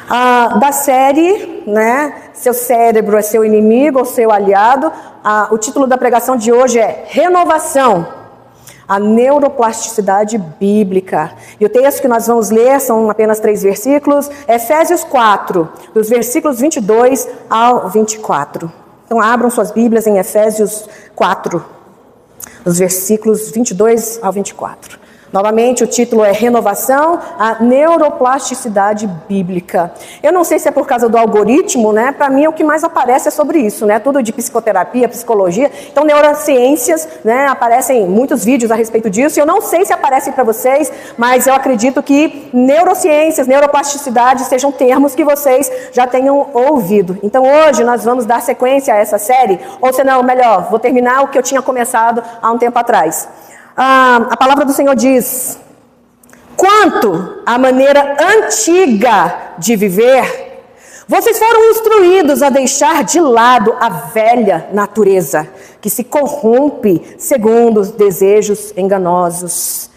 Da série, né, Seu Cérebro é Seu Inimigo ou Seu Aliado. O título da pregação de hoje é Renovação, a neuroplasticidade bíblica. E o texto que nós vamos ler são apenas 3 versículos, Efésios 4, dos versículos 22 ao 24. Então abram suas Bíblias em Efésios 4, dos versículos 22 ao 24. Novamente, o título é Renovação, a neuroplasticidade bíblica. Eu não sei se é por causa do algoritmo, né? Para mim, o que mais aparece é sobre isso, né? Tudo de psicoterapia, psicologia. Então, neurociências, né? Aparecem muitos vídeos a respeito disso. Eu não sei se aparecem para vocês, mas eu acredito que neurociências, neuroplasticidade sejam termos que vocês já tenham ouvido. Então, hoje nós vamos dar sequência a essa série, ou se não, melhor, vou terminar o que eu tinha começado há um tempo atrás. A palavra do Senhor diz: quanto à maneira antiga de viver, vocês foram instruídos a deixar de lado a velha natureza, que se corrompe segundo os desejos enganosos,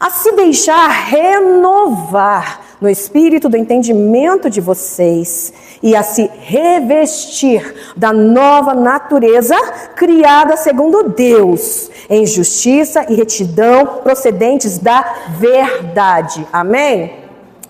a se deixar renovar no espírito do entendimento de vocês e a se revestir da nova natureza criada segundo Deus, em justiça e retidão procedentes da verdade. Amém?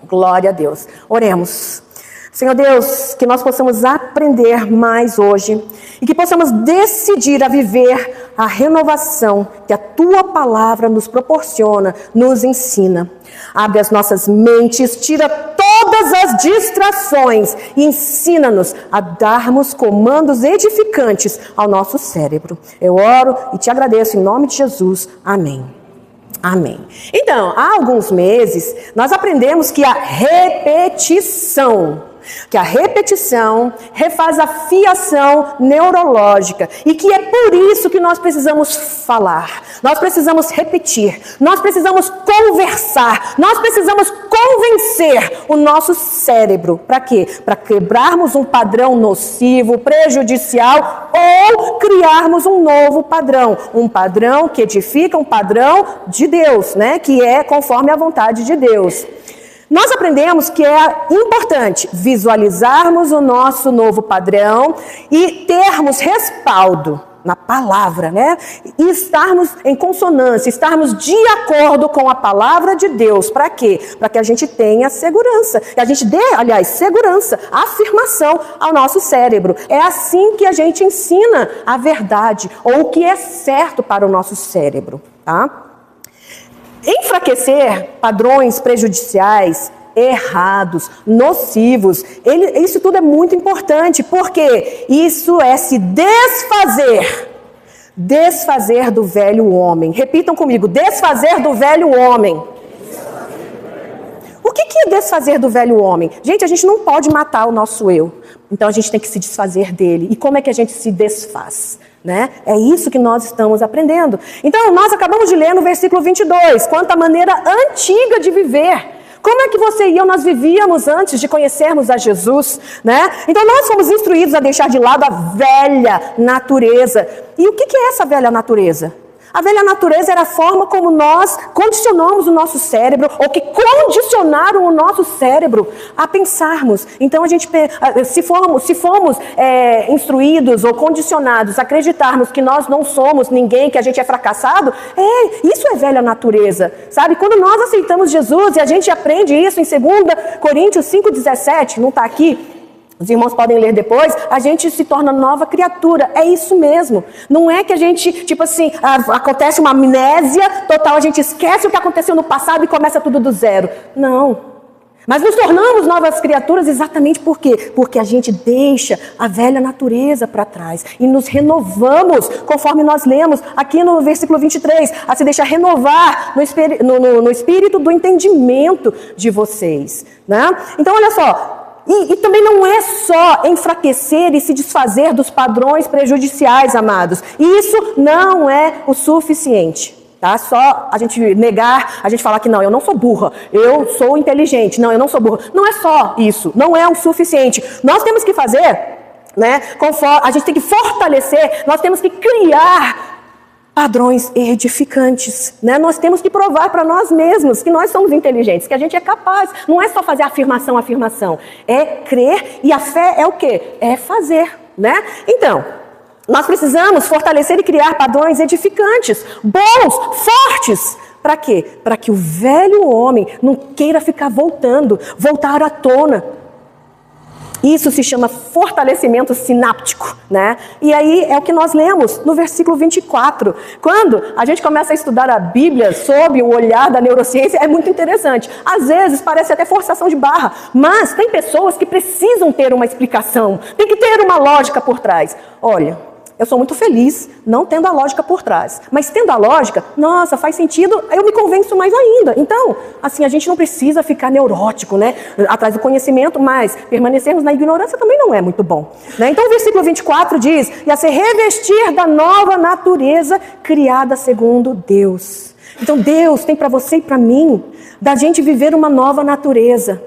Glória a Deus. Oremos. Senhor Deus, que nós possamos aprender mais hoje e que possamos decidir a viver a renovação que a Tua palavra nos proporciona, nos ensina. Abre as nossas mentes, tira todas as distrações e ensina-nos a darmos comandos edificantes ao nosso cérebro. Eu oro e te agradeço em nome de Jesus. Amém. Amém. Então, há alguns meses, nós aprendemos que a repetição refaz a fiação neurológica e que é por isso que nós precisamos falar, nós precisamos repetir, nós precisamos conversar, nós precisamos convencer o nosso cérebro. Para quê? Para quebrarmos um padrão nocivo, prejudicial ou criarmos um novo padrão, um padrão que edifica, um padrão de Deus, né? Que é conforme a vontade de Deus. Nós aprendemos que é importante visualizarmos o nosso novo padrão e termos respaldo na palavra, né? E estarmos em consonância, estarmos de acordo com a palavra de Deus. Para quê? Para que a gente tenha segurança. Que a gente dê, segurança, afirmação ao nosso cérebro. É assim que a gente ensina a verdade, ou o que é certo para o nosso cérebro, tá? Enfraquecer padrões prejudiciais, errados, nocivos, isso tudo é muito importante, porque isso é se desfazer do velho homem. Repitam comigo, desfazer do velho homem. O que é desfazer do velho homem? Gente, a gente não pode matar o nosso eu, então a gente tem que se desfazer dele. E como é que a gente se desfaz? Né? É isso que nós estamos aprendendo. Então, nós acabamos de ler no versículo 22, quanto à maneira antiga de viver. Como é que você e eu, nós vivíamos antes de conhecermos a Jesus, né? Então, nós fomos instruídos a deixar de lado a velha natureza. E o que é essa velha natureza? A velha natureza era a forma como nós condicionamos o nosso cérebro, ou que condicionaram o nosso cérebro a pensarmos. Então, se fomos instruídos ou condicionados a acreditarmos que nós não somos ninguém, que a gente é fracassado, isso é velha natureza, sabe? Quando nós aceitamos Jesus, e a gente aprende isso em 2 Coríntios 5,17, não está aqui, os irmãos podem ler depois, a gente se torna nova criatura. É isso mesmo. Não é que a gente, acontece uma amnésia total, a gente esquece o que aconteceu no passado e começa tudo do zero. Não. Mas nos tornamos novas criaturas exatamente por quê? Porque a gente deixa a velha natureza para trás e nos renovamos, conforme nós lemos aqui no versículo 23, a se deixar renovar no espírito do entendimento de vocês, né? Então, olha só. E também não é só enfraquecer e se desfazer dos padrões prejudiciais, amados. Isso não é o suficiente, tá? Só a gente negar, a gente falar que não, eu não sou burra, eu sou inteligente. Não, eu não sou burra. Não é só isso, não é o suficiente. Nós temos que fazer, né? A gente tem que fortalecer, nós temos que criar padrões edificantes, né? Nós temos que provar para nós mesmos que nós somos inteligentes, que a gente é capaz. Não é só fazer afirmação, é crer, e a fé é o quê? É fazer, né? Então, nós precisamos fortalecer e criar padrões edificantes, bons, fortes. Para quê? Para que o velho homem não queira ficar voltar à tona. Isso se chama fortalecimento sináptico, né? E aí é o que nós lemos no versículo 24. Quando a gente começa a estudar a Bíblia sob o olhar da neurociência, é muito interessante. Às vezes parece até forçação de barra, mas tem pessoas que precisam ter uma explicação, tem que ter uma lógica por trás. Olha, eu sou muito feliz não tendo a lógica por trás. Mas tendo a lógica, nossa, faz sentido, eu me convenço mais ainda. Então, assim, a gente não precisa ficar neurótico, né? Atrás do conhecimento, mas permanecermos na ignorância também não é muito bom, né? Então, o versículo 24 diz, e a se revestir da nova natureza criada segundo Deus. Então, Deus tem para você e para mim, da gente viver uma nova natureza.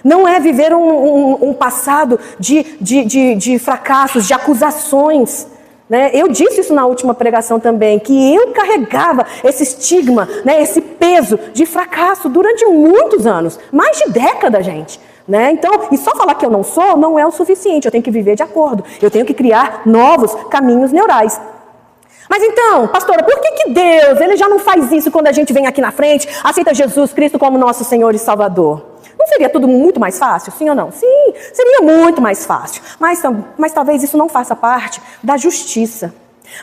Não é viver um passado de fracassos, de acusações. Né? Eu disse isso na última pregação também, que eu carregava esse estigma, né, esse peso de fracasso durante muitos anos, mais de décadas, gente. Né? Então, e só falar que eu não sou, não é o suficiente, eu tenho que viver de acordo, eu tenho que criar novos caminhos neurais. Mas então, pastora, por que Deus, ele já não faz isso quando a gente vem aqui na frente, aceita Jesus Cristo como nosso Senhor e Salvador? Não seria tudo muito mais fácil? Sim ou não? Sim, seria muito mais fácil. Mas talvez isso não faça parte da justiça,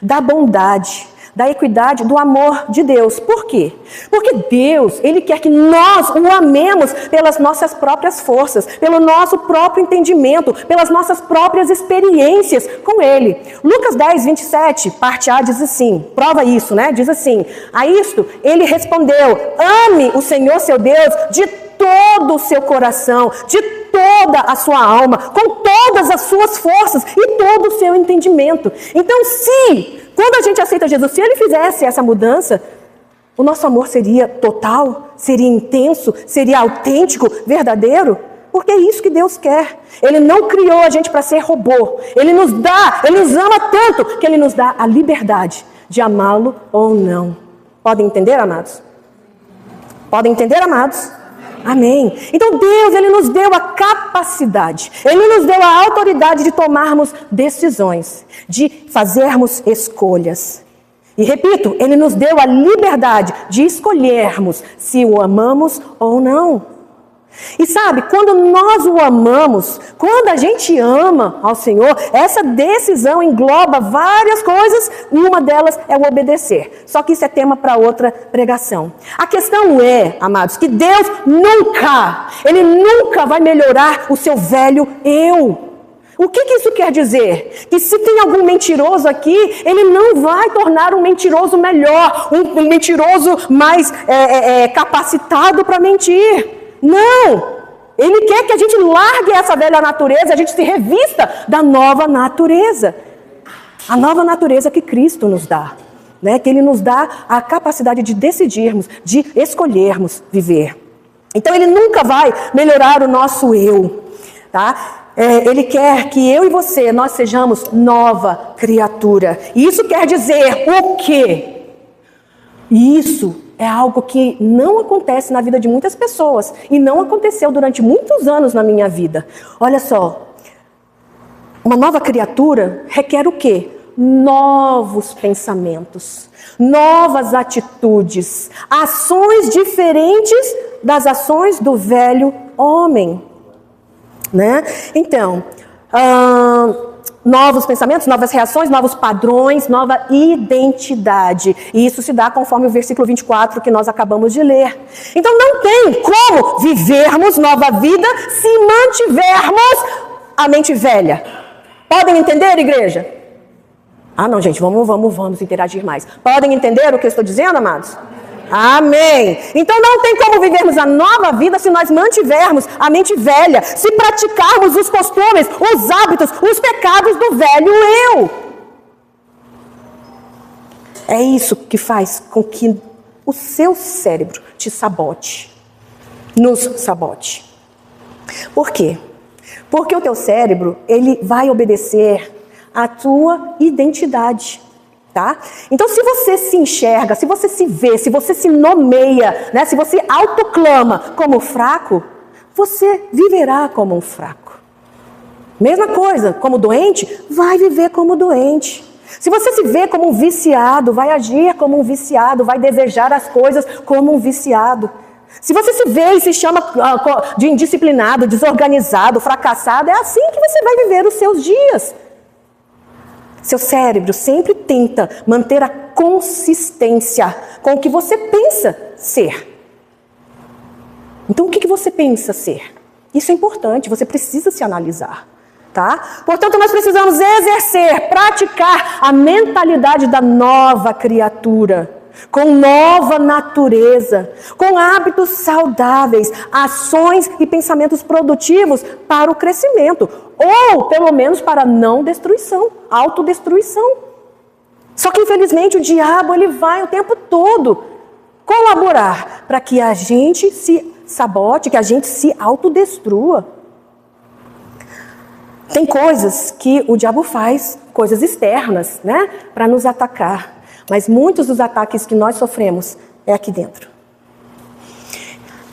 da bondade, da equidade, do amor de Deus. Por quê? Porque Deus, ele quer que nós o amemos pelas nossas próprias forças, pelo nosso próprio entendimento, pelas nossas próprias experiências com ele. Lucas 10, 27, parte A, diz assim, prova isso, né? Diz assim, a isto ele respondeu, ame o Senhor seu Deus de todo o seu coração, de toda a sua alma, com todas as suas forças e todo o seu entendimento. Então, quando a gente aceita Jesus, se ele fizesse essa mudança, o nosso amor seria total, seria intenso, seria autêntico, verdadeiro, porque é isso que Deus quer. Ele não criou a gente para ser robô. Ele nos ama tanto que ele nos dá a liberdade de amá-lo ou não. Podem entender, amados? Podem entender, amados? Amém. Então Deus, ele nos deu a capacidade, ele nos deu a autoridade de tomarmos decisões, de fazermos escolhas. E repito, ele nos deu a liberdade de escolhermos se o amamos ou não. E sabe, quando nós o amamos, quando a gente ama ao Senhor, essa decisão engloba várias coisas, e uma delas é o obedecer. Só que isso é tema para outra pregação. A questão é, amados, que Deus ele nunca vai melhorar o seu velho eu. O que isso quer dizer? Que se tem algum mentiroso aqui, ele não vai tornar um mentiroso melhor, um mentiroso mais capacitado para mentir. Não! Ele quer que a gente largue essa velha natureza, a gente se revista da nova natureza. A nova natureza que Cristo nos dá, né? Que ele nos dá a capacidade de decidirmos, de escolhermos viver. Então ele nunca vai melhorar o nosso eu, tá? Ele quer que eu e você, nós sejamos nova criatura. E isso quer dizer o quê? Isso é algo que não acontece na vida de muitas pessoas. E não aconteceu durante muitos anos na minha vida. Olha só. Uma nova criatura requer o quê? Novos pensamentos. Novas atitudes. Ações diferentes das ações do velho homem. Né? Então, novos pensamentos, novas reações, novos padrões, nova identidade. E isso se dá conforme o versículo 24 que nós acabamos de ler. Então não tem como vivermos nova vida se mantivermos a mente velha. Podem entender, igreja? Ah, não, gente, vamos interagir mais. Podem entender o que eu estou dizendo, amados? Amém. Então não tem como vivermos a nova vida se nós mantivermos a mente velha, se praticarmos os costumes, os hábitos, os pecados do velho eu. É isso que faz com que o seu cérebro te sabote, nos sabote. Por quê? Porque o teu cérebro, ele vai obedecer à tua identidade. tá? Então, se você se enxerga, se você se vê, se você se nomeia, né, se você autoclama como fraco, você viverá como um fraco. Mesma coisa, como doente, vai viver como doente. Se você se vê como um viciado, vai agir como um viciado, vai desejar as coisas como um viciado. Se você se vê e se chama de indisciplinado, desorganizado, fracassado, é assim que você vai viver os seus dias. Seu cérebro sempre tenta manter a consistência com o que você pensa ser. Então, o que você pensa ser? Isso é importante, você precisa se analisar. Tá? Portanto, nós precisamos exercer, praticar a mentalidade da nova criatura, com nova natureza, com hábitos saudáveis, ações e pensamentos produtivos para o crescimento, ou pelo menos para a não destruição, autodestruição. Só que infelizmente o diabo ele vai o tempo todo colaborar para que a gente se sabote, que a gente se autodestrua. Tem coisas que o diabo faz, coisas externas, né, para nos atacar. Mas muitos dos ataques que nós sofremos é aqui dentro.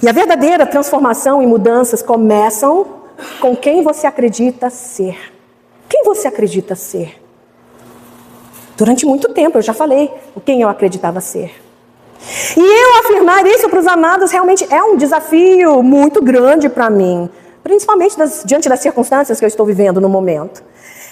E a verdadeira transformação e mudanças começam com quem você acredita ser. Quem você acredita ser? Durante muito tempo eu já falei quem eu acreditava ser. E eu afirmar isso para os amados realmente é um desafio muito grande para mim. Principalmente diante das circunstâncias que eu estou vivendo no momento.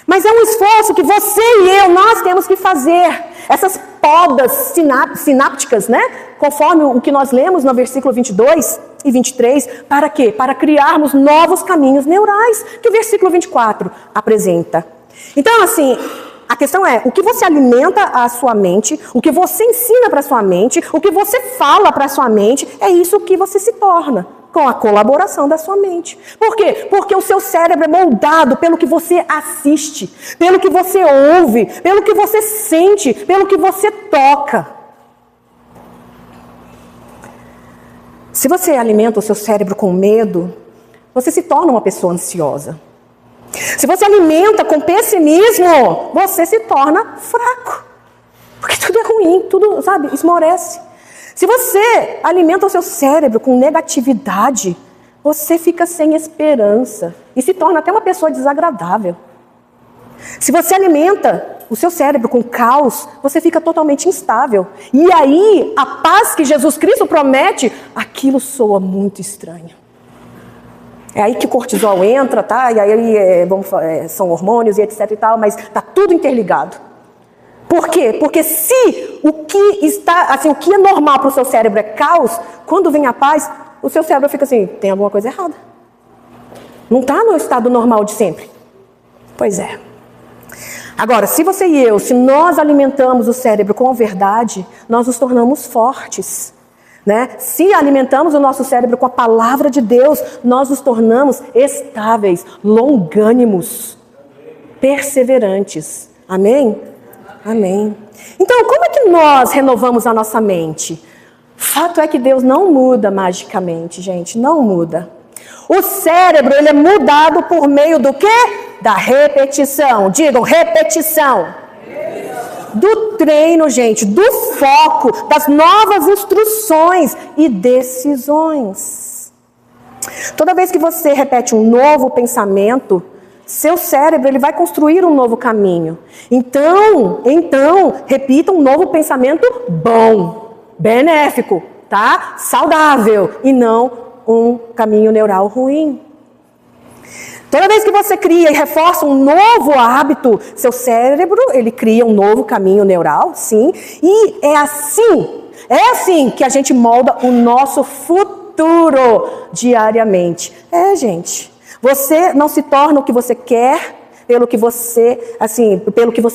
Mas é um esforço que você e eu, nós temos que fazer. Essas podas sinápticas, né? Conforme o que nós lemos no versículo 22 e 23. Para quê? Para criarmos novos caminhos neurais, que o versículo 24 apresenta. Então, assim, a questão é, o que você alimenta a sua mente, o que você ensina para a sua mente, o que você fala para a sua mente, é isso que você se torna. Com a colaboração da sua mente. Por quê? Porque o seu cérebro é moldado pelo que você assiste, pelo que você ouve, pelo que você sente, pelo que você toca. Se você alimenta o seu cérebro com medo, você se torna uma pessoa ansiosa. Se você alimenta com pessimismo, você se torna fraco. Porque tudo é ruim, tudo, sabe, esmorece. Se você alimenta o seu cérebro com negatividade, você fica sem esperança e se torna até uma pessoa desagradável. Se você alimenta o seu cérebro com caos, você fica totalmente instável. E aí, a paz que Jesus Cristo promete, aquilo soa muito estranho. É aí que o cortisol entra, tá? E aí são hormônios e etc e tal, mas tá tudo interligado. Por quê? Porque se o que é normal para o seu cérebro é caos, quando vem a paz, o seu cérebro fica assim, tem alguma coisa errada. Não está no estado normal de sempre. Pois é. Agora, se você e eu, se nós alimentamos o cérebro com a verdade, nós nos tornamos fortes. Né? Se alimentamos o nosso cérebro com a palavra de Deus, nós nos tornamos estáveis, longânimos, perseverantes. Amém? Amém. Então, como é que nós renovamos a nossa mente? Fato é que Deus não muda magicamente, gente, não muda. O cérebro, ele é mudado por meio do quê? Da repetição. Digam, repetição. Do treino, gente, do foco, das novas instruções e decisões. Toda vez que você repete um novo pensamento, seu cérebro ele vai construir um novo caminho. Então, repita um novo pensamento bom, benéfico, tá? Saudável e não um caminho neural ruim. Toda vez que você cria e reforça um novo hábito, seu cérebro ele cria um novo caminho neural, sim. E é assim que a gente molda o nosso futuro diariamente. Gente. Você não se torna o que você quer pelo que você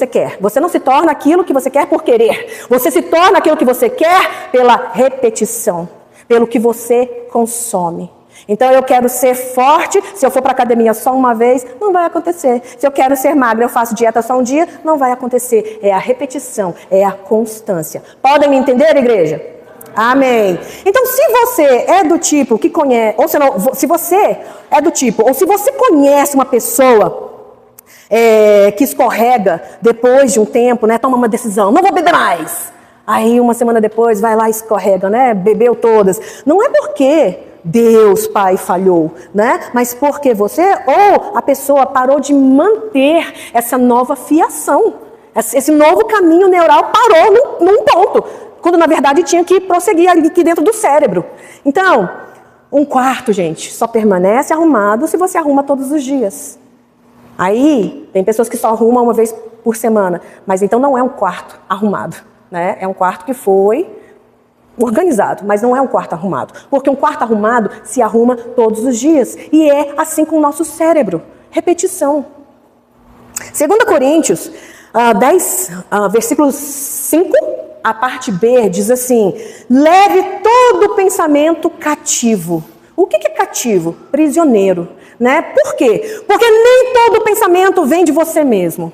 quer. Você não se torna aquilo que você quer por querer. Você se torna aquilo que você quer pela repetição, pelo que você consome. Então eu quero ser forte, se eu for para a academia só uma vez, não vai acontecer. Se eu quero ser magra, eu faço dieta só um dia, não vai acontecer. É a repetição, é a constância. Podem me entender, igreja? Amém. Então, se você é do tipo que conhece, ou se você é do tipo, ou se você conhece uma pessoa que escorrega depois de um tempo, né? Toma uma decisão, não vou beber mais. Aí uma semana depois vai lá e escorrega, né? Bebeu todas. Não é porque Deus, Pai, falhou, né? Mas porque você ou a pessoa parou de manter essa nova fiação. Esse novo caminho neural parou num ponto, quando na verdade tinha que prosseguir ali aqui dentro do cérebro. Então, um quarto, gente, só permanece arrumado se você arruma todos os dias. Aí, tem pessoas que só arrumam uma vez por semana, mas então não é um quarto arrumado, né? É um quarto que foi organizado, mas não é um quarto arrumado. Porque um quarto arrumado se arruma todos os dias. E é assim com o nosso cérebro. Repetição. 2 Coríntios 10, versículo 5, a parte B, diz assim: leve todo pensamento cativo. O que é cativo? Prisioneiro, né? Por quê? Porque nem todo pensamento vem de você mesmo.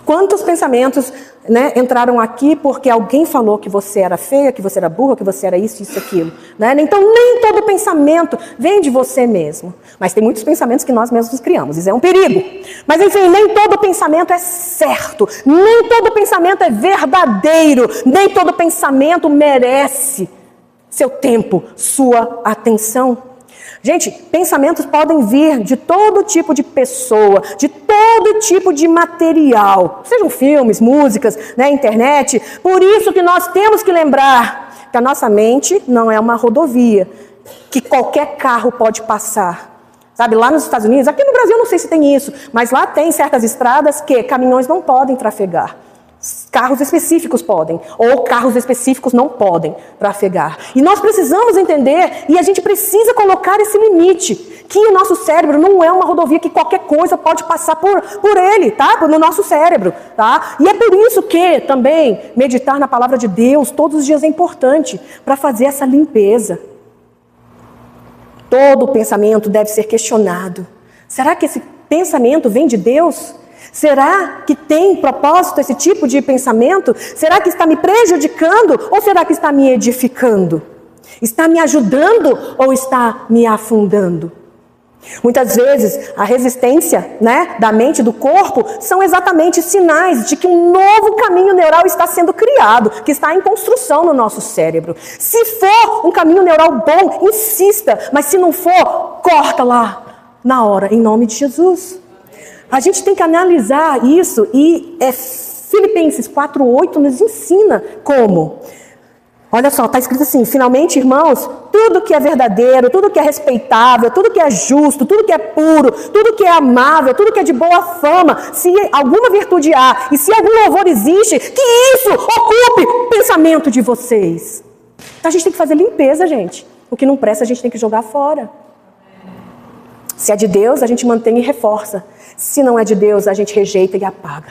Quantos pensamentos, né, entraram aqui porque alguém falou que você era feia, que você era burra, que você era isso, isso, aquilo, né? Então nem todo pensamento vem de você mesmo. Mas tem muitos pensamentos que nós mesmos criamos, isso é um perigo. Mas enfim, nem todo pensamento é certo, nem todo pensamento é verdadeiro, nem todo pensamento merece seu tempo, sua atenção. Gente, pensamentos podem vir de todo tipo de pessoa, de todo tipo de material, sejam filmes, músicas, né, internet. Por isso que nós temos que lembrar que a nossa mente não é uma rodovia, que qualquer carro pode passar. Sabe, lá nos Estados Unidos, aqui no Brasil eu não sei se tem isso, mas lá tem certas estradas que caminhões não podem trafegar. Carros específicos podem, ou carros específicos não podem trafegar. E nós precisamos entender, e a gente precisa colocar esse limite, que o nosso cérebro não é uma rodovia que qualquer coisa pode passar por ele, tá? No nosso cérebro, tá? E é por isso que também meditar na palavra de Deus todos os dias é importante, para fazer essa limpeza. Todo pensamento deve ser questionado. Será que esse pensamento vem de Deus? Será que tem propósito esse tipo de pensamento? Será que está me prejudicando ou será que está me edificando? Está me ajudando ou está me afundando? Muitas vezes a resistência, né, da mente e do corpo são exatamente sinais de que um novo caminho neural está sendo criado, que está em construção no nosso cérebro. Se for um caminho neural bom, insista, mas se não for, corta lá na hora, em nome de Jesus. A gente tem que analisar isso e Filipenses 4:8 nos ensina como. Olha só, está escrito assim: finalmente, irmãos, tudo que é verdadeiro, tudo que é respeitável, tudo que é justo, tudo que é puro, tudo que é amável, tudo que é de boa fama, se alguma virtude há e se algum louvor existe, que isso ocupe o pensamento de vocês. Então a gente tem que fazer limpeza, gente. O que não presta a gente tem que jogar fora. Se é de Deus, a gente mantém e reforça. Se não é de Deus, a gente rejeita e apaga.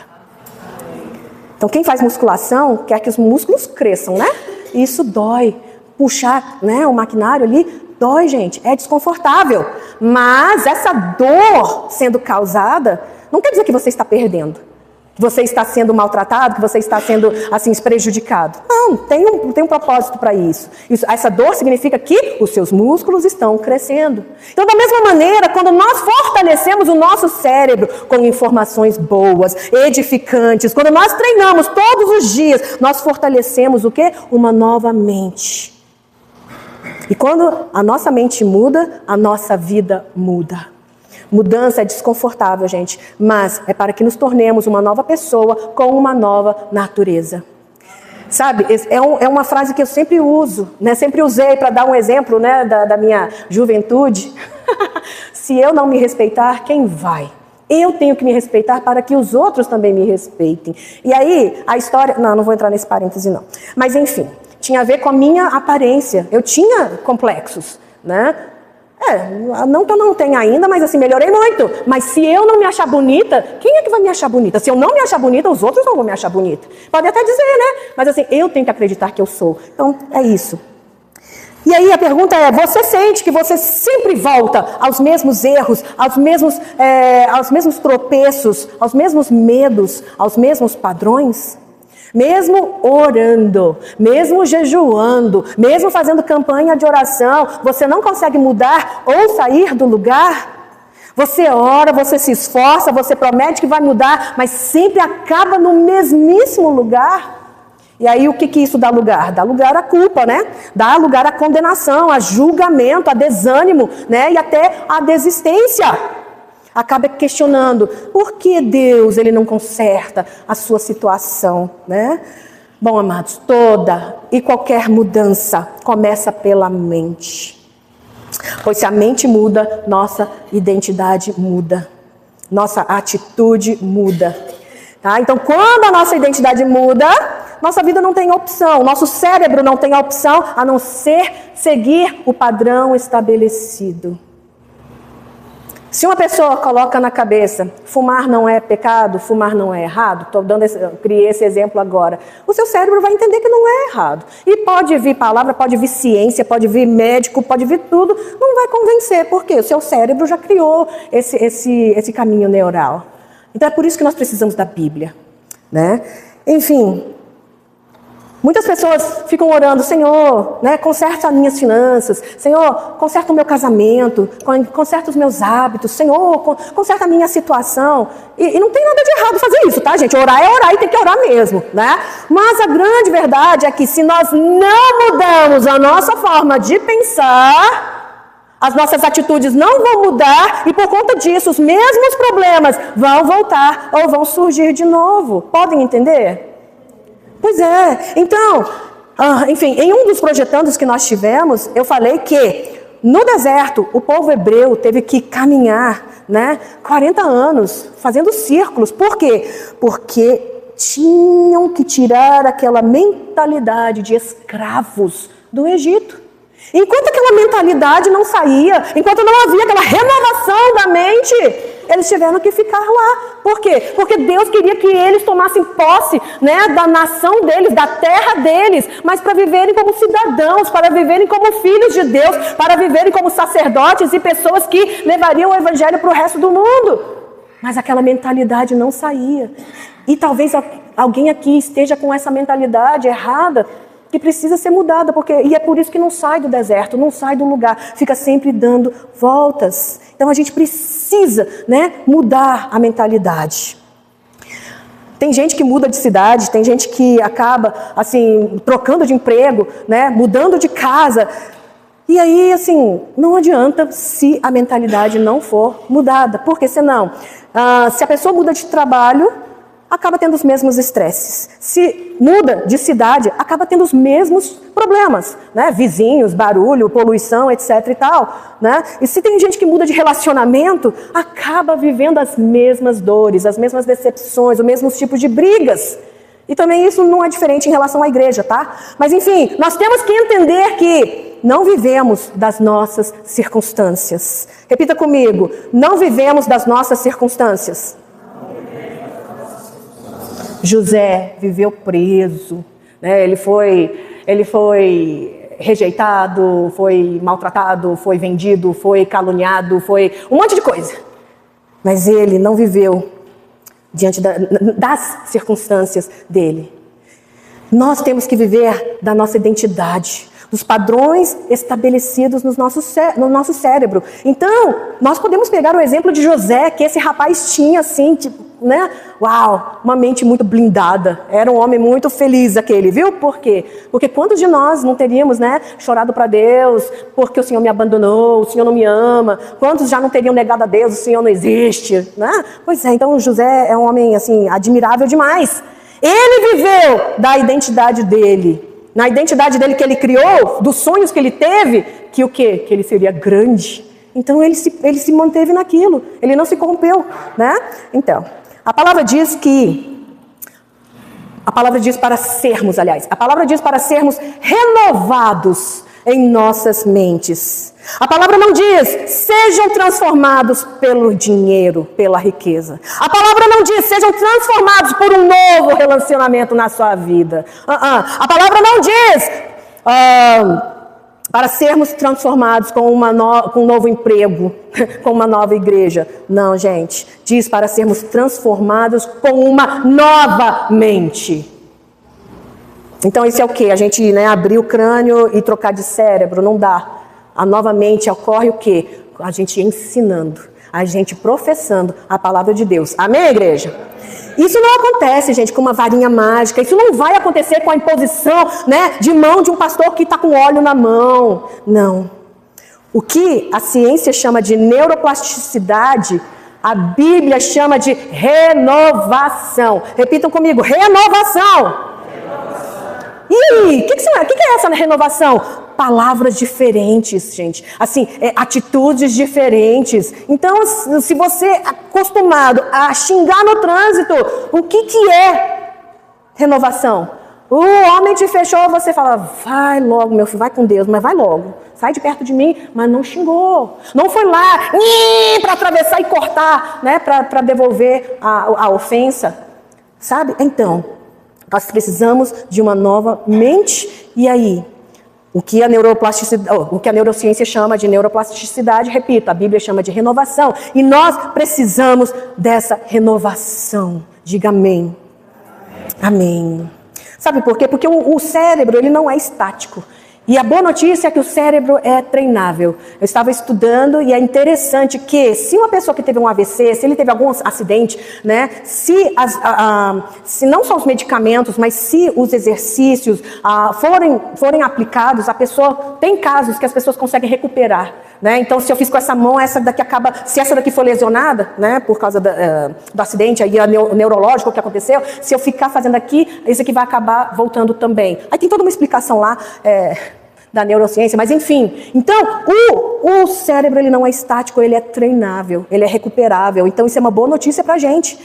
Então quem faz musculação quer que os músculos cresçam, né? E isso dói. Puxar, né, o maquinário ali, dói, gente. É desconfortável. Mas essa dor sendo causada, não quer dizer que você está perdendo. Que você está sendo maltratado, que você está sendo, assim, prejudicado. Não, tem um propósito para isso. Essa dor significa que os seus músculos estão crescendo. Então, da mesma maneira, quando nós fortalecemos o nosso cérebro com informações boas, edificantes, quando nós treinamos todos os dias, nós fortalecemos o quê? Uma nova mente. E quando a nossa mente muda, a nossa vida muda. Mudança é desconfortável, gente, mas é para que nos tornemos uma nova pessoa com uma nova natureza. Sabe, é uma frase que eu sempre uso, né? Sempre usei para dar um exemplo, né, da minha juventude. Se eu não me respeitar, quem vai? Eu tenho que me respeitar para que os outros também me respeitem. E aí, a história... Não vou entrar nesse parêntese, não. Mas, enfim, tinha a ver com a minha aparência. Eu tinha complexos, né? Não que eu não tenha ainda, mas assim, melhorei muito. Mas se eu não me achar bonita, quem é que vai me achar bonita? Se eu não me achar bonita, os outros não vão me achar bonita. Pode até dizer, né? Mas assim, eu tenho que acreditar que eu sou. Então, é isso. E aí a pergunta é, você sente que você sempre volta aos mesmos erros, aos mesmos tropeços, aos mesmos medos, aos mesmos padrões? Mesmo orando, mesmo jejuando, mesmo fazendo campanha de oração, você não consegue mudar ou sair do lugar? Você ora, você se esforça, você promete que vai mudar, mas sempre acaba no mesmíssimo lugar. E aí o que isso dá lugar? Dá lugar à culpa, né? Dá lugar à condenação, a julgamento, a desânimo, né? E até a desistência. Acaba questionando, por que Deus ele não conserta a sua situação, né? Bom, amados, toda e qualquer mudança começa pela mente. Pois se a mente muda, nossa identidade muda. Nossa atitude muda. Tá? Então, quando a nossa identidade muda, nossa vida não tem opção. Nosso cérebro não tem opção a não ser seguir o padrão estabelecido. Se uma pessoa coloca na cabeça, fumar não é pecado, fumar não é errado, criei esse exemplo agora, o seu cérebro vai entender que não é errado. E pode vir palavra, pode vir ciência, pode vir médico, pode vir tudo, não vai convencer, porque o seu cérebro já criou esse caminho neural. Então é por isso que nós precisamos da Bíblia, né? Enfim, muitas pessoas ficam orando, Senhor, né, conserta as minhas finanças, Senhor, conserta o meu casamento, conserta os meus hábitos, Senhor, conserta a minha situação. E não tem nada de errado fazer isso, tá, gente? Orar é orar e tem que orar mesmo, né? Mas a grande verdade é que se nós não mudamos a nossa forma de pensar, as nossas atitudes não vão mudar e por conta disso os mesmos problemas vão voltar ou vão surgir de novo. Podem entender? Pois é, então, enfim, em um dos projetandos que nós tivemos, eu falei que no deserto o povo hebreu teve que caminhar, né, 40 anos, fazendo círculos. Por quê? Porque tinham que tirar aquela mentalidade de escravos do Egito. Enquanto aquela mentalidade não saía, enquanto não havia aquela renovação da mente, eles tiveram que ficar lá. Por quê? Porque Deus queria que eles tomassem posse, né, da nação deles, da terra deles, mas para viverem como cidadãos, para viverem como filhos de Deus, para viverem como sacerdotes e pessoas que levariam o evangelho para o resto do mundo. Mas aquela mentalidade não saía. E talvez alguém aqui esteja com essa mentalidade errada, que precisa ser mudada, e é por isso que não sai do deserto, não sai do lugar, fica sempre dando voltas. Então a gente precisa, né, mudar a mentalidade. Tem gente que muda de cidade, tem gente que acaba assim, trocando de emprego, né, mudando de casa. E aí, assim, não adianta se a mentalidade não for mudada, porque senão, se a pessoa muda de trabalho, acaba tendo os mesmos estresses. Se muda de cidade, acaba tendo os mesmos problemas, né? Vizinhos, barulho, poluição, etc e tal, né? E se tem gente que muda de relacionamento, acaba vivendo as mesmas dores, as mesmas decepções, os mesmos tipos de brigas. E também isso não é diferente em relação à igreja, tá? Mas enfim, nós temos que entender que não vivemos das nossas circunstâncias. Repita comigo, não vivemos das nossas circunstâncias. José viveu preso, né? Ele foi rejeitado, foi maltratado, foi vendido, foi caluniado, foi um monte de coisa. Mas ele não viveu diante das circunstâncias dele. Nós temos que viver da nossa identidade, dos padrões estabelecidos no nosso cérebro. Então, nós podemos pegar o exemplo de José, que esse rapaz tinha assim, tipo, né? Uau, uma mente muito blindada. Era um homem muito feliz aquele, viu? Por quê? Porque quantos de nós não teríamos, né, chorado para Deus, porque o Senhor me abandonou, o Senhor não me ama? Quantos já não teriam negado a Deus, o Senhor não existe, né? Pois é, então José é um homem assim admirável demais. Ele viveu da identidade dele. Na identidade dele que ele criou, dos sonhos que ele teve, que o quê? Que ele seria grande. Então ele se manteve naquilo, ele não se corrompeu, né? Então, a palavra diz para sermos renovados em nossas mentes. A palavra não diz, sejam transformados pelo dinheiro, pela riqueza. A palavra não diz, sejam transformados por um novo relacionamento na sua vida. A palavra não diz, para sermos transformados com um novo emprego, com uma nova igreja. Não, gente. Diz para sermos transformados com uma nova mente. Então isso é o quê? A gente, né, abrir o crânio e trocar de cérebro, não dá. A nova mente ocorre o quê? A gente ensinando, A gente professando a palavra de Deus. Amém, igreja? Isso não acontece, gente, com uma varinha mágica. Isso não vai acontecer com a imposição, né, de mão de um pastor que está com óleo na mão. Não. O que a ciência chama de neuroplasticidade, a Bíblia chama de renovação. Repitam comigo, renovação. E o que é essa renovação? Palavras diferentes, gente. Assim, atitudes diferentes. Então, se você é acostumado a xingar no trânsito, o que é renovação? O homem te fechou, você fala, vai logo, meu filho, vai com Deus, mas vai logo. Sai de perto de mim, mas não xingou. Não foi lá para atravessar e cortar, né, para devolver a ofensa. Sabe? Então, nós precisamos de uma nova mente. E aí? O que a neurociência chama de neuroplasticidade, repito, a Bíblia chama de renovação. E nós precisamos dessa renovação. Diga amém. Amém. Sabe por quê? Porque o cérebro, ele não é estático. E a boa notícia é que o cérebro é treinável. Eu estava estudando e é interessante que se uma pessoa que teve um AVC, se ele teve algum acidente, né, se não só os medicamentos, mas se os exercícios forem aplicados, a pessoa tem casos que as pessoas conseguem recuperar. Né? Então, se eu fiz com essa mão, essa daqui se essa daqui for lesionada, né, por causa do acidente aí, neurológico que aconteceu, se eu ficar fazendo aqui, esse aqui vai acabar voltando também. Aí tem toda uma explicação lá da neurociência, mas enfim. Então, o cérebro, ele não é estático, ele é treinável, ele é recuperável. Então, isso é uma boa notícia pra gente.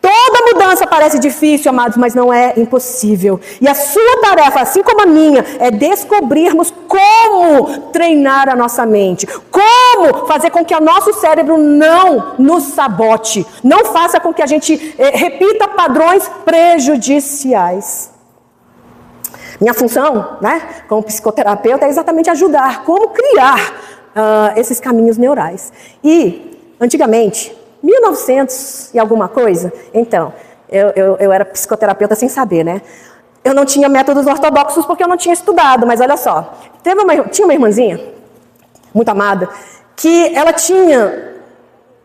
Toda mudança parece difícil, amados, mas não é impossível. E a sua tarefa, assim como a minha, é descobrirmos como treinar a nossa mente. Como fazer com que o nosso cérebro não nos sabote. Não faça com que a gente repita padrões prejudiciais. Minha função, né, como psicoterapeuta, é exatamente ajudar como criar esses caminhos neurais. E, antigamente, 1900 e alguma coisa, então, eu era psicoterapeuta sem saber, né? Eu não tinha métodos ortodoxos porque eu não tinha estudado, mas olha só, tinha uma irmãzinha, muito amada, que ela tinha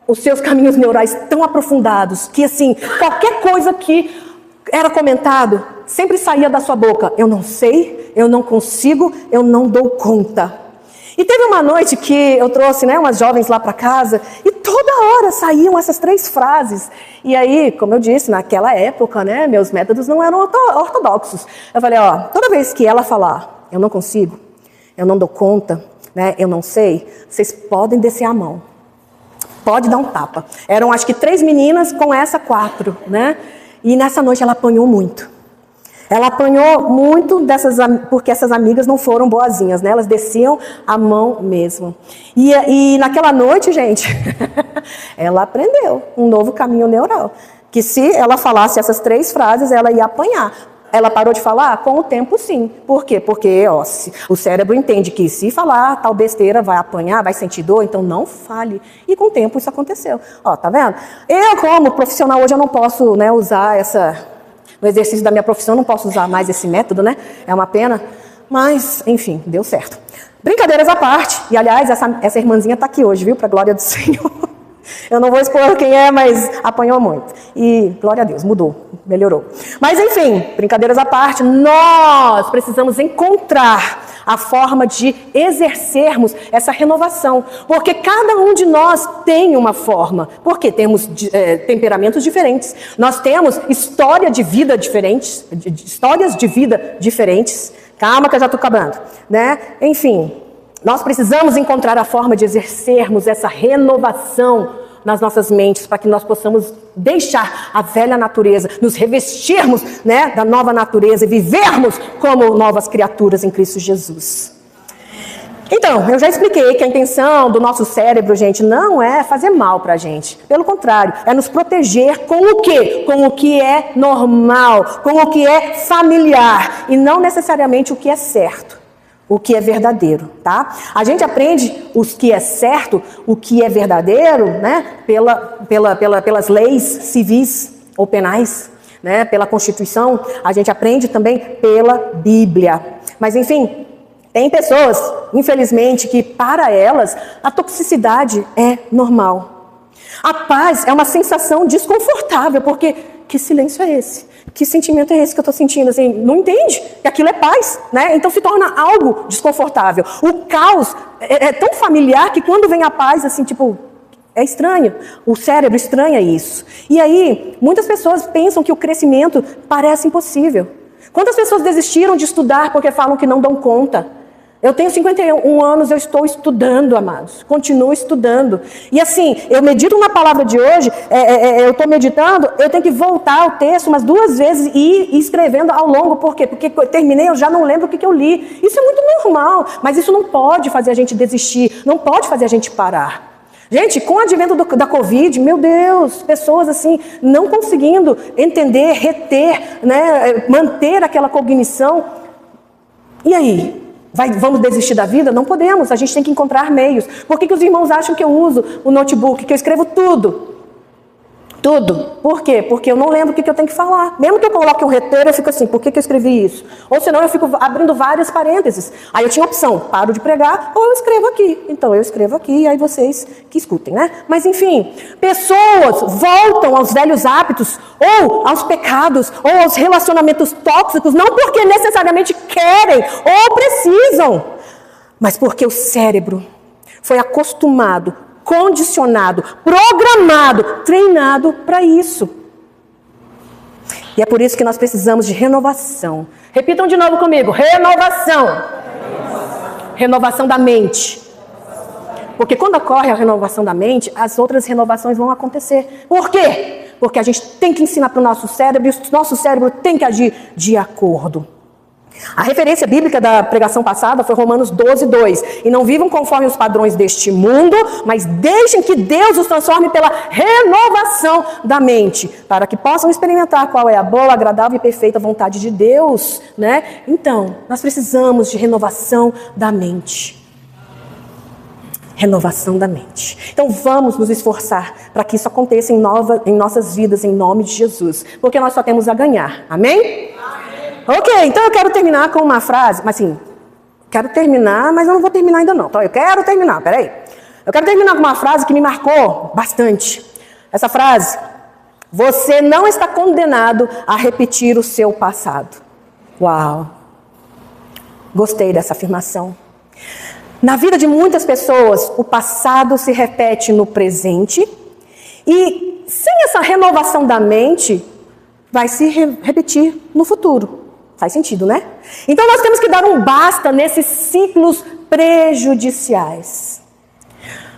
os seus caminhos neurais tão aprofundados, que assim, qualquer coisa que era comentado, sempre saía da sua boca, eu não sei, eu não consigo, eu não dou conta. E teve uma noite que eu trouxe, né, umas jovens lá para casa e toda hora saíam essas 3 frases. E aí, como eu disse, naquela época, né, meus métodos não eram ortodoxos. Eu falei, ó, toda vez que ela falar, eu não consigo, eu não dou conta, né, eu não sei, vocês podem descer a mão. Pode dar um tapa. Eram acho que 3 meninas com essa 4, né? E nessa noite ela apanhou muito. Ela apanhou muito porque essas amigas não foram boazinhas, né? Elas desciam a mão mesmo. E naquela noite, gente, ela aprendeu um novo caminho neural. Que se ela falasse essas 3 frases, ela ia apanhar. Ela parou de falar? Com o tempo, sim. Por quê? Porque o cérebro entende que se falar tal besteira, vai apanhar, vai sentir dor, então não fale. E com o tempo isso aconteceu. Ó, tá vendo? Eu, como profissional, hoje eu não posso, né, usar no exercício da minha profissão, não posso usar mais esse método, né? É uma pena. Mas, enfim, deu certo. Brincadeiras à parte. E, aliás, essa irmãzinha está aqui hoje, viu? Para a glória do Senhor. Eu não vou expor quem é, mas apanhou muito. E, glória a Deus, mudou, melhorou. Mas, enfim, brincadeiras à parte, nós precisamos encontrar a forma de exercermos essa renovação. Porque cada um de nós tem uma forma. Porque temos temperamentos diferentes. Nós temos histórias de vida diferentes. Calma que eu já estou acabando. Né? Enfim, nós precisamos encontrar a forma de exercermos essa renovação nas nossas mentes, para que nós possamos deixar a velha natureza, nos revestirmos, né, da nova natureza e vivermos como novas criaturas em Cristo Jesus. Então, eu já expliquei que a intenção do nosso cérebro, gente, não é fazer mal para a gente. Pelo contrário, é nos proteger com o quê? Com o que é normal, com o que é familiar, e não necessariamente o que é certo. O que é verdadeiro, tá? A gente aprende o que é certo, o que é verdadeiro, né? Pelas leis civis ou penais, né? Pela Constituição. A gente aprende também pela Bíblia. Mas, enfim, tem pessoas, infelizmente, que para elas a toxicidade é normal. A paz é uma sensação desconfortável, porque que silêncio é esse? Que sentimento é esse que eu estou sentindo? Assim, não entende que aquilo é paz, né? Então se torna algo desconfortável. O caos é tão familiar que quando vem a paz, assim, tipo, é estranho. O cérebro estranha isso. E aí, muitas pessoas pensam que o crescimento parece impossível. Quantas pessoas desistiram de estudar porque falam que não dão conta? Eu tenho 51 anos, eu estou estudando, amados. Continuo estudando. E assim, eu medito na palavra de hoje, eu estou meditando, eu tenho que voltar ao texto umas 2 vezes e ir escrevendo ao longo. Por quê? Porque eu terminei, eu já não lembro o que eu li. Isso é muito normal, mas isso não pode fazer a gente desistir, não pode fazer a gente parar. Gente, com o advento da Covid, meu Deus, pessoas assim, não conseguindo entender, reter, né, manter aquela cognição. E aí? Vamos desistir da vida? Não podemos, a gente tem que encontrar meios. Por que os irmãos acham que eu uso o notebook, que eu escrevo tudo? Tudo. Por quê? Porque eu não lembro o que eu tenho que falar. Mesmo que eu coloque um roteiro, eu fico assim, por que eu escrevi isso? Ou senão eu fico abrindo várias parênteses. Aí eu tinha opção, paro de pregar ou eu escrevo aqui. Então eu escrevo aqui e aí vocês que escutem, né? Mas enfim, pessoas voltam aos velhos hábitos ou aos pecados ou aos relacionamentos tóxicos, não porque necessariamente querem ou precisam, mas porque o cérebro foi acostumado, condicionado, programado, treinado para isso. E é por isso que nós precisamos de renovação. Repitam de novo comigo: renovação. Renovação da mente. Porque quando ocorre a renovação da mente, as outras renovações vão acontecer. Por quê? Porque a gente tem que ensinar para o nosso cérebro e o nosso cérebro tem que agir de acordo. A referência bíblica da pregação passada foi Romanos 12:2. E não vivam conforme os padrões deste mundo, mas deixem que Deus os transforme pela renovação da mente, para que possam experimentar qual é a boa, agradável e perfeita vontade de Deus, né? Então, nós precisamos de renovação da mente. Renovação da mente. Então vamos nos esforçar para que isso aconteça em nossas vidas, em nome de Jesus, porque nós só temos a ganhar. Amém? Ok, então eu quero terminar com uma frase, mas assim, quero terminar, mas eu não vou terminar ainda não. Então eu quero terminar, peraí. Eu quero terminar com uma frase que me marcou bastante. Essa frase: você não está condenado a repetir o seu passado. Uau! Gostei dessa afirmação. Na vida de muitas pessoas, o passado se repete no presente e sem essa renovação da mente, vai se repetir no futuro. Faz sentido, né? Então nós temos que dar um basta nesses ciclos prejudiciais.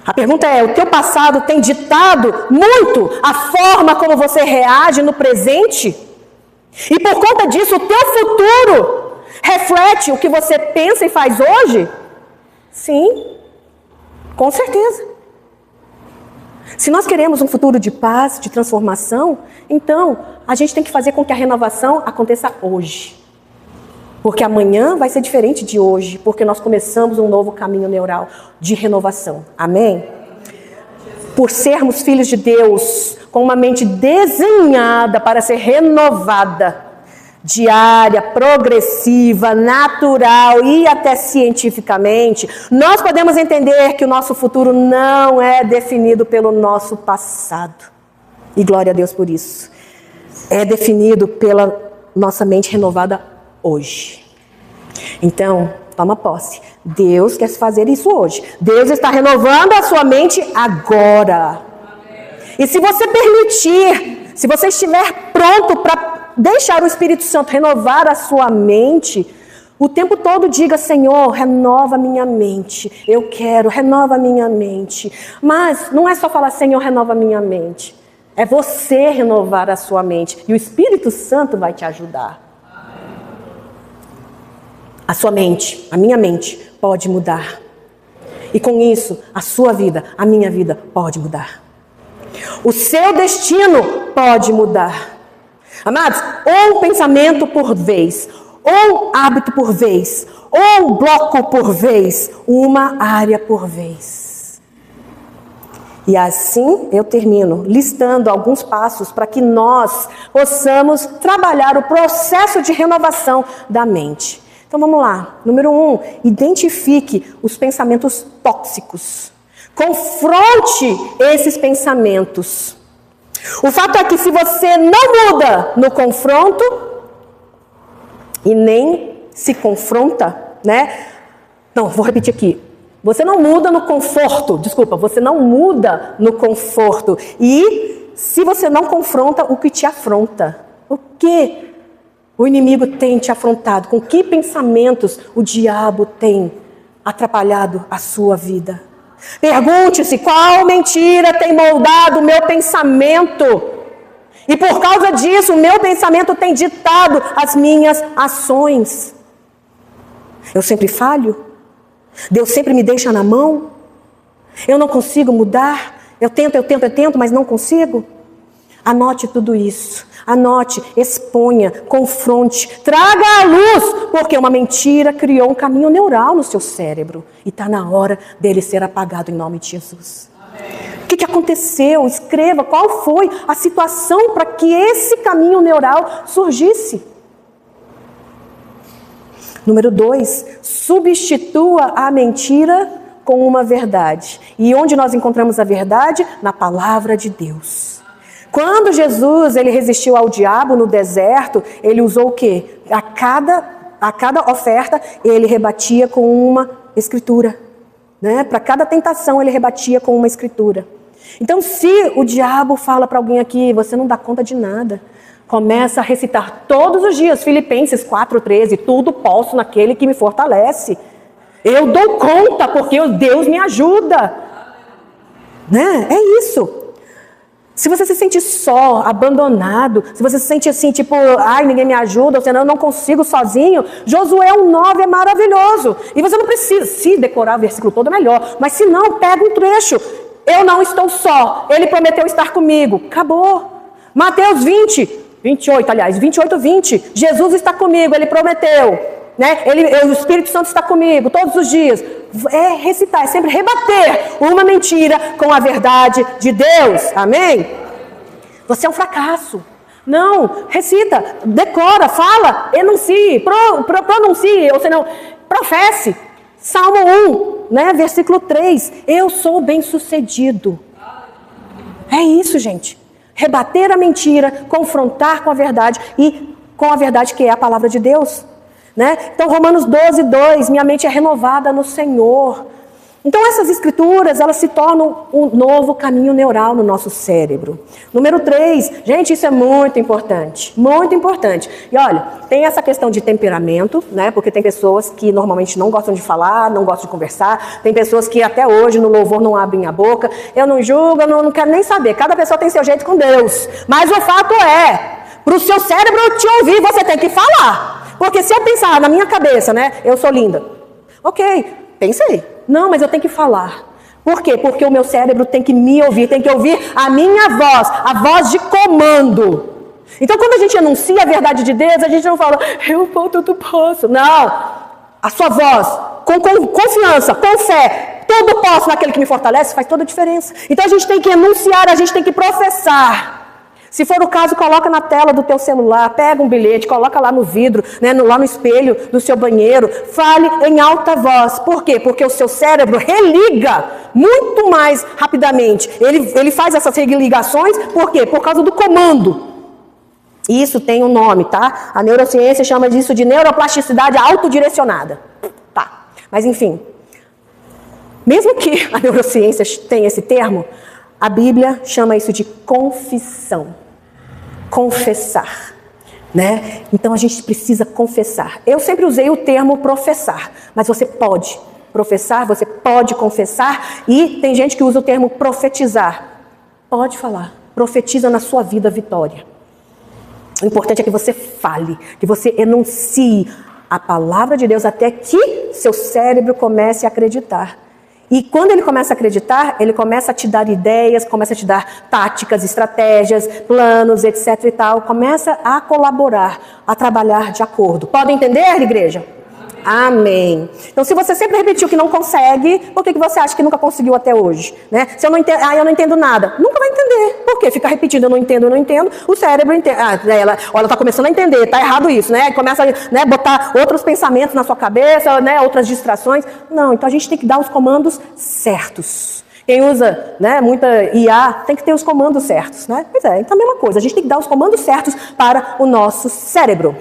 A pergunta é: o teu passado tem ditado muito a forma como você reage no presente? E por conta disso, o teu futuro reflete o que você pensa e faz hoje? Sim, com certeza. Se nós queremos um futuro de paz, de transformação, então a gente tem que fazer com que a renovação aconteça hoje. Porque amanhã vai ser diferente de hoje, porque nós começamos um novo caminho neural de renovação. Amém? Por sermos filhos de Deus, com uma mente desenhada para ser renovada, diária, progressiva, natural e até cientificamente, nós podemos entender que o nosso futuro não é definido pelo nosso passado. E glória a Deus por isso. É definido pela nossa mente renovada hoje. Então, toma posse. Deus quer fazer isso hoje. Deus está renovando a sua mente agora. E se você permitir, se você estiver pronto para deixar o Espírito Santo renovar a sua mente, o tempo todo diga: Senhor, renova minha mente. Eu quero, renova minha mente. Mas não é só falar: Senhor, renova minha mente. É você renovar a sua mente. E o Espírito Santo vai te ajudar. A sua mente, a minha mente, pode mudar. E com isso, a sua vida, a minha vida, pode mudar. O seu destino pode mudar. Amados, ou um pensamento por vez, ou um hábito por vez, ou um bloco por vez, uma área por vez. E assim eu termino listando alguns passos para que nós possamos trabalhar o processo de renovação da mente. Então vamos lá. Número 1, identifique os pensamentos tóxicos. Confronte esses pensamentos. O fato é que se você não muda no confronto e nem se confronta, né? Não, vou repetir aqui. Você não muda no conforto, você não muda no conforto. E se você não confronta o que te afronta, o que o inimigo tem te afrontado? Com que pensamentos o diabo tem atrapalhado a sua vida? Pergunte-se qual mentira tem moldado o meu pensamento. E por causa disso, o meu pensamento tem ditado as minhas ações. Eu sempre falho? Deus sempre me deixa na mão? Eu não consigo mudar? Eu tento, mas não consigo? Anote tudo isso. Anote, exponha, confronte, traga à luz, porque uma mentira criou um caminho neural no seu cérebro. E está na hora dele ser apagado em nome de Jesus. Amém. O que aconteceu? Escreva qual foi a situação para que esse caminho neural surgisse. Número 2, substitua a mentira com uma verdade. E onde nós encontramos a verdade? Na palavra de Deus. Quando Jesus ele resistiu ao diabo no deserto, ele usou o quê? A cada oferta, ele rebatia com uma escritura. Né? Para cada tentação, ele rebatia com uma escritura. Então, se o diabo fala para alguém aqui, você não dá conta de nada, começa a recitar todos os dias, Filipenses 4,13, tudo posso naquele que me fortalece. Eu dou conta porque Deus me ajuda. Né? É isso. Se você se sente só, abandonado, se você se sente assim, tipo, ai, ninguém me ajuda, ou seja, eu não consigo sozinho, Josué 1,9 é maravilhoso. E você não precisa, se decorar o versículo todo, é melhor. Mas se não, pega um trecho. Eu não estou só, ele prometeu estar comigo. Acabou. Mateus 28:20. Jesus está comigo, ele prometeu. Né? O Espírito Santo está comigo todos os dias. É recitar, é sempre rebater uma mentira com a verdade de Deus. Amém? Você é um fracasso. Não, recita, decora, fala, enuncie, pronuncie, ou senão, professe. Salmo 1, né? Versículo 3. Eu sou bem-sucedido. É isso, gente. Rebater a mentira, confrontar com a verdade e com a verdade que é a palavra de Deus. Né? Então, Romanos 12:2, minha mente é renovada no Senhor. Então, essas escrituras, elas se tornam um novo caminho neural no nosso cérebro. Número 3, gente, isso é muito importante, muito importante. E olha, tem essa questão de temperamento, né? Porque tem pessoas que normalmente não gostam de falar, não gostam de conversar, tem pessoas que até hoje no louvor não abrem a boca. Eu não julgo, eu não quero nem saber, cada pessoa tem seu jeito com Deus. Mas o fato é, para o seu cérebro te ouvir, você tem que falar. Porque se eu pensar na minha cabeça, né? Eu sou linda. Ok, pensei. Não, mas eu tenho que falar. Por quê? Porque o meu cérebro tem que me ouvir, tem que ouvir a minha voz, a voz de comando. Então, quando a gente anuncia a verdade de Deus, a gente não fala, eu tudo posso. Não. A sua voz, com confiança, com fé, tudo posso naquele que me fortalece, faz toda a diferença. Então, a gente tem que anunciar, a gente tem que professar. Se for o caso, coloca na tela do teu celular, pega um bilhete, coloca lá no vidro, né, lá no espelho do seu banheiro, fale em alta voz. Por quê? Porque o seu cérebro religa muito mais rapidamente. Ele faz essas religações, por quê? Por causa do comando. Isso tem um nome, tá? A neurociência chama disso de neuroplasticidade autodirecionada. Tá, mas enfim. Mesmo que a neurociência tenha esse termo, a Bíblia chama isso de confissão. Confessar. Né? Então a gente precisa confessar. Eu sempre usei o termo professar, mas você pode professar, você pode confessar, e tem gente que usa o termo profetizar. Pode falar. Profetiza na sua vida a vitória. O importante é que você fale, que você enuncie a palavra de Deus até que seu cérebro comece a acreditar. E quando ele começa a acreditar, ele começa a te dar ideias, começa a te dar táticas, estratégias, planos, etc e tal. Começa a colaborar, a trabalhar de acordo. Podem entender, igreja? Amém. Então, se você sempre repetiu que não consegue, por que você acha que nunca conseguiu até hoje? Né? Se eu não entendo, eu não entendo nada. Nunca vai entender. Por quê? Fica repetindo, eu não entendo. O cérebro entende. Ela está começando a entender, está errado isso, né? Começa a botar outros pensamentos na sua cabeça, né? Outras distrações. Não, então a gente tem que dar os comandos certos. Quem usa, né, muita IA tem que ter os comandos certos, né? Pois é, então a mesma coisa, a gente tem que dar os comandos certos para o nosso cérebro.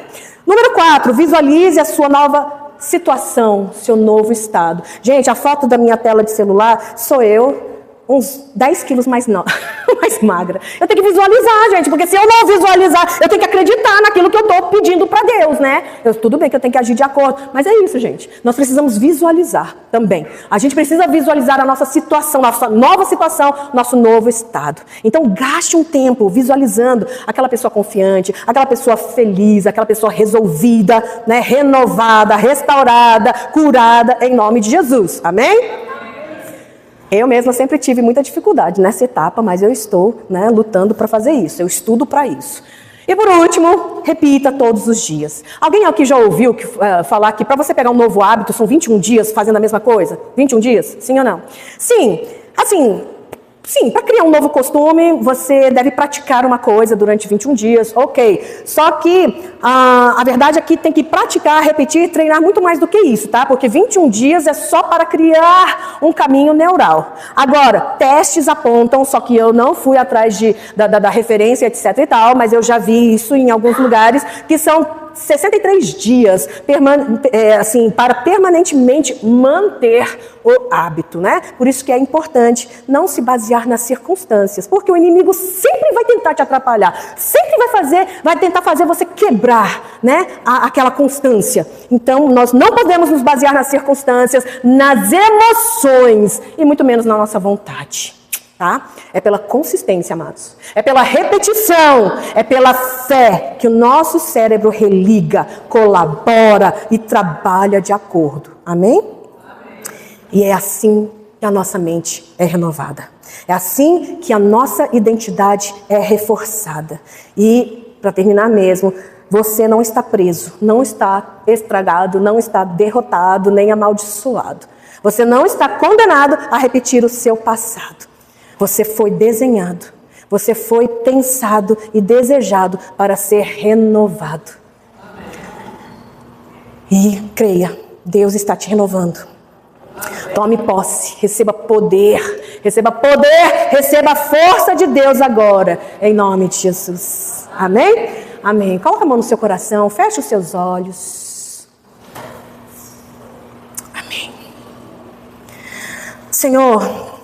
Número 4, visualize a sua nova situação, seu novo estado. Gente, a foto da minha tela de celular sou eu, uns 10 quilos mais magra. Eu tenho que visualizar, gente, porque se eu não visualizar, eu tenho que acreditar naquilo que eu estou pedindo para Deus, né? Tudo bem que eu tenho que agir de acordo, mas é isso, gente. Nós precisamos visualizar também. A gente precisa visualizar a nossa situação, nossa nova situação, nosso novo estado. Então, gaste um tempo visualizando aquela pessoa confiante, aquela pessoa feliz, aquela pessoa resolvida, né? Renovada, restaurada, curada, em nome de Jesus. Amém? Eu mesma sempre tive muita dificuldade nessa etapa, mas eu estou, né, lutando para fazer isso. Eu estudo para isso. E por último, repita todos os dias. Alguém aqui já ouviu falar que para você pegar um novo hábito são 21 dias fazendo a mesma coisa? 21 dias? Sim ou não? Sim. Sim, para criar um novo costume, você deve praticar uma coisa durante 21 dias, ok. Só que a verdade é que tem que praticar, repetir, treinar muito mais do que isso, tá? Porque 21 dias é só para criar um caminho neural. Agora, testes apontam, só que eu não fui atrás da referência, etc e tal, mas eu já vi isso em alguns lugares, que são 63 dias para permanentemente manter o hábito, né? Por isso que é importante não se basear nas circunstâncias, porque o inimigo sempre vai tentar te atrapalhar, sempre vai tentar fazer você quebrar, né, aquela constância. Então, nós não podemos nos basear nas circunstâncias, nas emoções e muito menos na nossa vontade. Tá? É pela consistência, amados. É pela repetição, é pela fé que o nosso cérebro religa, colabora e trabalha de acordo. Amém? Amém. E é assim que a nossa mente é renovada. É assim que a nossa identidade é reforçada. E, para terminar mesmo, você não está preso, não está estragado, não está derrotado, nem amaldiçoado. Você não está condenado a repetir o seu passado. Você foi desenhado, você foi pensado e desejado para ser renovado. E creia, Deus está te renovando. Tome posse, receba poder, receba a força de Deus agora, em nome de Jesus. Amém? Amém. Coloca a mão no seu coração, feche os seus olhos. Amém. Senhor,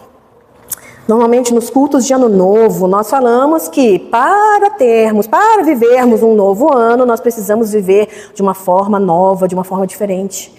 normalmente nos cultos de ano novo, nós falamos que para vivermos um novo ano, nós precisamos viver de uma forma nova, de uma forma diferente.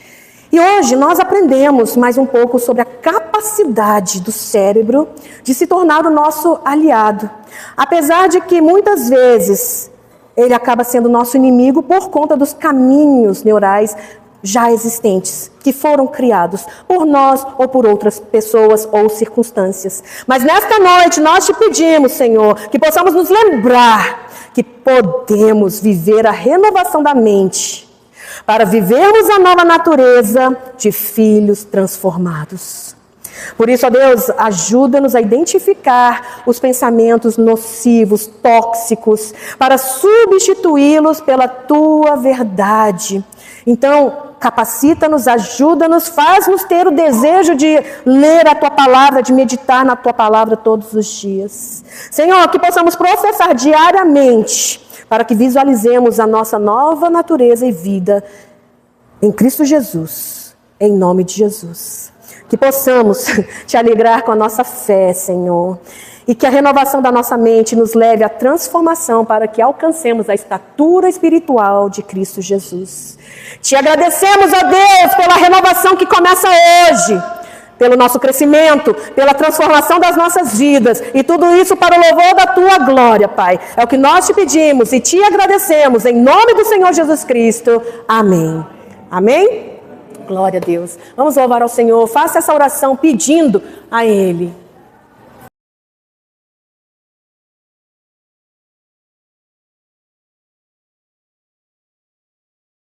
E hoje nós aprendemos mais um pouco sobre a capacidade do cérebro de se tornar o nosso aliado. Apesar de que muitas vezes ele acaba sendo nosso inimigo por conta dos caminhos neurais já existentes, que foram criados por nós ou por outras pessoas ou circunstâncias. Mas nesta noite nós te pedimos, Senhor, que possamos nos lembrar que podemos viver a renovação da mente para vivermos a nova natureza de filhos transformados. Por isso, ó Deus, ajuda-nos a identificar os pensamentos nocivos, tóxicos, para substituí-los pela Tua verdade. Então, capacita-nos, ajuda-nos, faz-nos ter o desejo de ler a Tua palavra, de meditar na Tua palavra todos os dias. Senhor, que possamos professar diariamente, para que visualizemos a nossa nova natureza e vida em Cristo Jesus, em nome de Jesus. Que possamos te alegrar com a nossa fé, Senhor. E que a renovação da nossa mente nos leve à transformação para que alcancemos a estatura espiritual de Cristo Jesus. Te agradecemos, ó Deus, pela renovação que começa hoje, pelo nosso crescimento, pela transformação das nossas vidas. E tudo isso para o louvor da Tua glória, Pai. É o que nós te pedimos e te agradecemos em nome do Senhor Jesus Cristo. Amém. Amém? Glória a Deus. Vamos louvar ao Senhor. Faça essa oração pedindo a Ele.